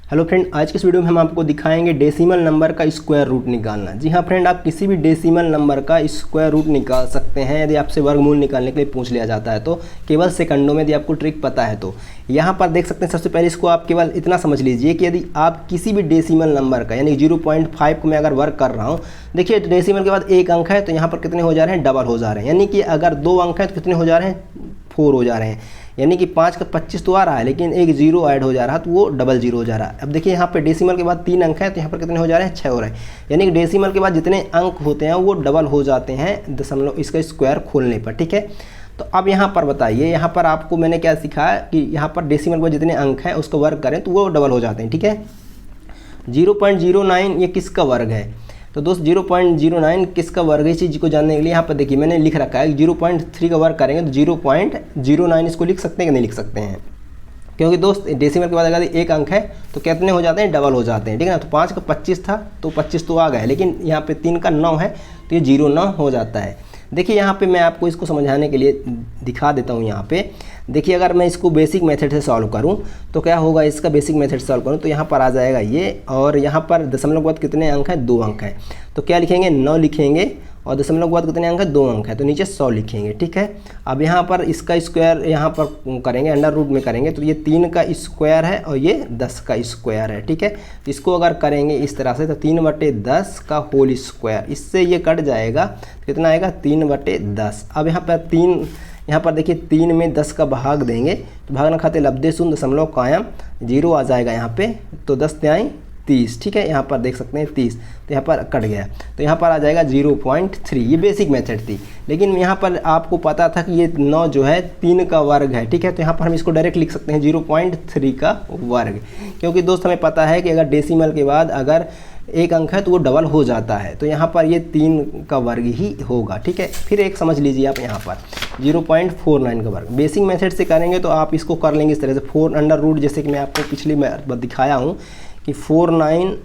Hello friend, आज के इस वीडियो में हम आपको दिखाएंगे डेसिमल नंबर का स्क्वायर रूट निकालना। जी हाँ फ्रेंड, आप किसी भी डेसिमल नंबर का स्क्वायर रूट निकाल सकते हैं यदि आपसे वर्गमूल निकालने के लिए पूछ लिया जाता है तो केवल सेकंडों में, यदि आपको ट्रिक पता है तो। यहाँ पर देख सकते हैं, सबसे पहले इसको आप केवल इतना समझ लीजिए कि यदि आप किसी भी डेसिमल नंबर का यानी 0.5 को मैं अगर वर्क कर रहा हूँ, देखिए डेसिमल के बाद एक अंक है तो यहाँ पर कितने हो जा रहे हैं, डबल हो जा रहे हैं। यानी कि अगर 2 अंक है तो कितने हो जा रहे हैं, 4 हो जा रहे हैं। यानी कि 5 का 25 तो आ रहा है, लेकिन एक जीरो ऐड हो जा रहा है तो वो डबल जीरो हो जा रहा है। अब देखिए यहाँ पे डेसिमल के बाद 3 अंक है तो यहाँ पर कितने हो जा रहे हैं, 6 हो रहे हैं। यानी कि डेसिमल के बाद जितने अंक होते हैं वो डबल हो जाते हैं दशमलव इसका स्क्वायर खोलने पर। ठीक है, तो अब यहाँ पर बताइए, यहाँ पर आपको मैंने क्या सिखाया कि यहाँ पर डेसिमल के बाद जितने अंक हैं उसको वर्ग करें तो वो डबल हो जाते हैं। ठीक है, 0.09 ये किसका वर्ग है? तो दोस्त 0.09 किसका वर्ग है, इस चीज़ को जानने के लिए यहाँ पर देखिए मैंने लिख रखा है 0.3 का वर्ग करेंगे तो 0.09 इसको लिख सकते हैं कि नहीं लिख सकते हैं? क्योंकि दोस्त डेसिमल के बाद अगर एक अंक है तो कितने हो जाते हैं, डबल हो जाते हैं। ठीक है ना, तो 5 का 25 था तो 25 तो आ गए, लेकिन यहाँ पे 3 का 9 है तो ये 0.9 हो जाता है। देखिए यहाँ पे मैं आपको इसको समझाने के लिए दिखा देता हूँ। यहाँ पे देखिए, अगर मैं इसको बेसिक मेथड से सॉल्व करूँ तो क्या होगा, इसका बेसिक मेथड सॉल्व करूँ तो यहाँ पर आ जाएगा ये, और यहाँ पर दशमलव के बाद कितने अंक हैं, 2 अंक हैं। तो क्या लिखेंगे, 9 लिखेंगे, और दशमलव के बाद कितने अंक है, 2 अंक है तो नीचे 100 लिखेंगे। ठीक है, अब यहाँ पर इसका स्क्वायर यहाँ पर करेंगे, अंडर रूट में करेंगे तो ये 3 का स्क्वायर है और ये 10 का स्क्वायर है। ठीक है, तो इसको अगर करेंगे इस तरह से तो 3/10 का होल स्क्वायर, इससे ये कट जाएगा, कितना आएगा, 3/10। अब यहाँ पर 3, यहाँ पर देखिए 3 में 10 का भाग देंगे तो भागना खाते लब्धे शून्य दशमलव कायम 0 आ जाएगा यहाँ पे, तो 10 तिहाई 30। ठीक है, यहाँ पर देख सकते हैं 30, तो यहाँ पर कट गया तो यहाँ पर आ जाएगा 0.3। ये बेसिक मेथड थी, लेकिन यहाँ पर आपको पता था कि ये 9 जो है 3 का वर्ग है। ठीक है, तो यहाँ पर हम इसको डायरेक्ट लिख सकते हैं 0.3 का वर्ग, क्योंकि दोस्त हमें पता है कि अगर डेसिमल के बाद अगर एक अंक है तो वो डबल हो जाता है, तो यहाँ पर ये 3 का वर्ग ही होगा। ठीक है, फिर एक समझ लीजिए आप, यहाँ पर 0.49 का वर्ग बेसिक मेथड से करेंगे तो आप इसको कर लेंगे इस तरह से 4 अंडर रूट, जैसे कि मैं आपको पिछली बार दिखाया हूँ कि 49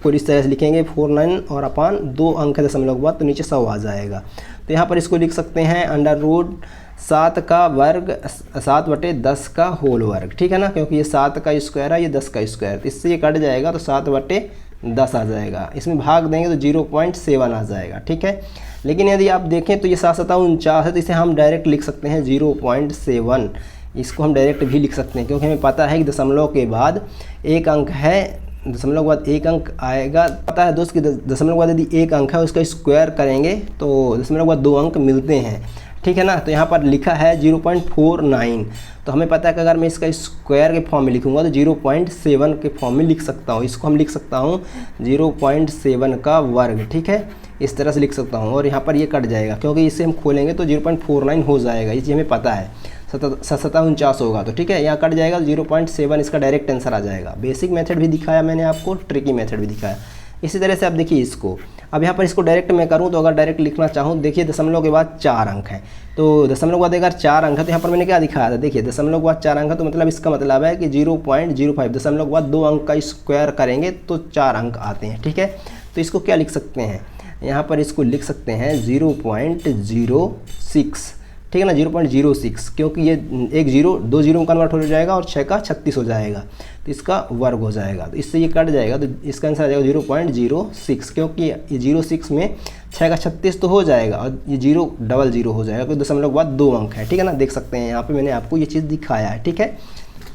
को इस तरह से लिखेंगे 49 और अपान 2 अंक है दशमलव के बाद तो नीचे 100 आ जाएगा। तो यहाँ पर इसको लिख सकते हैं अंडर रूट 7 का वर्ग 7/10 का होल वर्ग। ठीक है ना, क्योंकि ये 7 का स्क्वायर है, ये 10 का स्क्वायर, तो इससे ये कट जाएगा तो 7/10 आ जाएगा। इसमें भाग देंगे तो 0.7 आ जाएगा। ठीक है, लेकिन यदि आप देखें तो ये 7×7 है तो इसे हम डायरेक्ट लिख सकते हैं 0.7। इसको हम डायरेक्ट भी लिख सकते हैं, क्योंकि हमें पता है कि दशमलव के बाद एक अंक है, दशमलव के बाद एक अंक आएगा। पता है दोस्त कि दशमलव के बाद यदि एक अंक है उसका स्क्वायर करेंगे तो दशमलव के बाद 2 अंक मिलते हैं। ठीक है ना, तो यहाँ पर लिखा है 0.49, तो हमें पता है कि अगर मैं इसका स्क्वायर के फॉर्म में लिखूंगा तो 0.7 के फॉर्म में लिख सकता हूँ। इसको हम लिख सकता हूँ 0.7 का वर्ग। ठीक है, इस तरह से लिख सकता हूँ, और यहाँ पर ये कट जाएगा क्योंकि इसे हम खोलेंगे तो 0.49 हो जाएगा, ये चीज़ हमें पता है। 7×7 होगा तो ठीक है, यहाँ कट जाएगा 0.7, इसका डायरेक्ट आंसर आ जाएगा। बेसिक मेथड भी दिखाया मैंने आपको, ट्रिकी मेथड भी दिखाया। इसी तरह से आप देखिए इसको, अब यहाँ पर इसको डायरेक्ट मैं करूँ तो अगर डायरेक्ट लिखना चाहूँ, देखिए दशमलव के बाद 4 अंक हैं, तो दशमलव के बाद अगर 4 अंक है तो यहाँ पर मैंने क्या दिखाया था, देखिए दशमलव के बाद 4 अंक है तो मतलब इसका मतलब है कि 0.05 दशमलव के बाद 2 अंक का स्क्वायर करेंगे तो 4 अंक आते हैं। ठीक है, तो इसको क्या लिख सकते हैं, यहाँ पर इसको लिख सकते हैं 0.06। ठीक है ना, 0.06, क्योंकि ये एक 0 2 0 में कन्वर्ट हो जाएगा और 6 का 36 हो जाएगा तो इसका वर्ग हो जाएगा, तो इससे ये कट जाएगा तो इसका आंसर आ जाएगा 0.06, क्योंकि ये 06 में 6 का 36 तो हो जाएगा और ये 000 हो जाएगा, क्योंकि दशमलव के बाद 2 अंक है। ठीक है ना, देख सकते हैं यहाँ पे मैंने आपको ये चीज़ दिखाया है। ठीक है,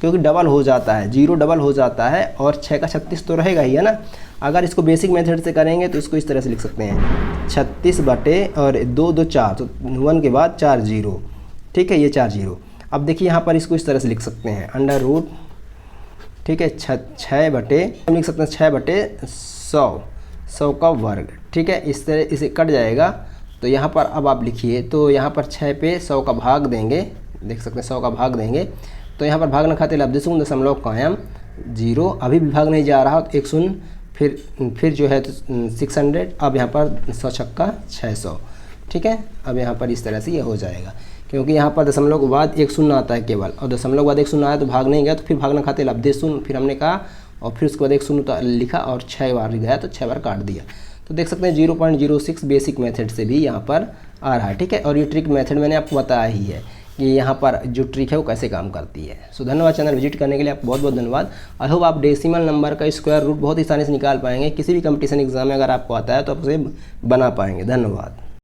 क्योंकि डबल हो जाता है, 0 डबल हो जाता है और 6 का 36 तो रहेगा ही, है ना। अगर इसको बेसिक मेथड से करेंगे तो इसको इस तरह से लिख सकते हैं 36 बटे और 2 2 4, तो 1 के बाद 4 0। ठीक है, ये 4 0। अब देखिए यहाँ पर इसको इस तरह से लिख सकते हैं अंडर रूट, ठीक है, 6 बटे हम लिख सकते हैं 6/100 का वर्ग। ठीक है, इस तरह इसे कट जाएगा तो यहाँ पर अब आप लिखिए, तो यहाँ पर 6 पे 100 का भाग देंगे, देख सकते हैं 100 का भाग देंगे तो यहाँ पर भागना खाते लब्धे शून्य दशमलव कायम 0, अभी भी भाग नहीं जा रहा तो 1 शून्य, फिर जो है तो 600, अब यहाँ पर 100 छक्का 600। ठीक है, अब यहाँ पर इस तरह से ये हो जाएगा, क्योंकि यहाँ पर दशमलव के बाद 1 शून्य आता है केवल, और दशमलव के बाद 1 शून्य आया तो भाग नहीं गया, तो फिर भागना खाते लब्धे शून्य, फिर हमने कहा और फिर उसके बाद 1 शून्य तो लिखा और 6 बार गया तो 6 बार काट दिया। तो देख सकते हैं 0.06 बेसिक मेथड से भी यहाँ पर आ रहा है। ठीक है, और ये ट्रिक मेथड मैंने आपको बताया ही है कि यहाँ पर जो ट्रिक है वो कैसे काम करती है। सो धन्यवाद चैनल विजिट करने के लिए, आपको बहुत बहुत धन्यवाद। आई होप आप डेसिमल नंबर का स्क्वायर रूट बहुत आसानी से निकाल पाएंगे। किसी भी कंपटीशन एग्जाम में अगर आपको आता है तो आप उसे बना पाएंगे। धन्यवाद।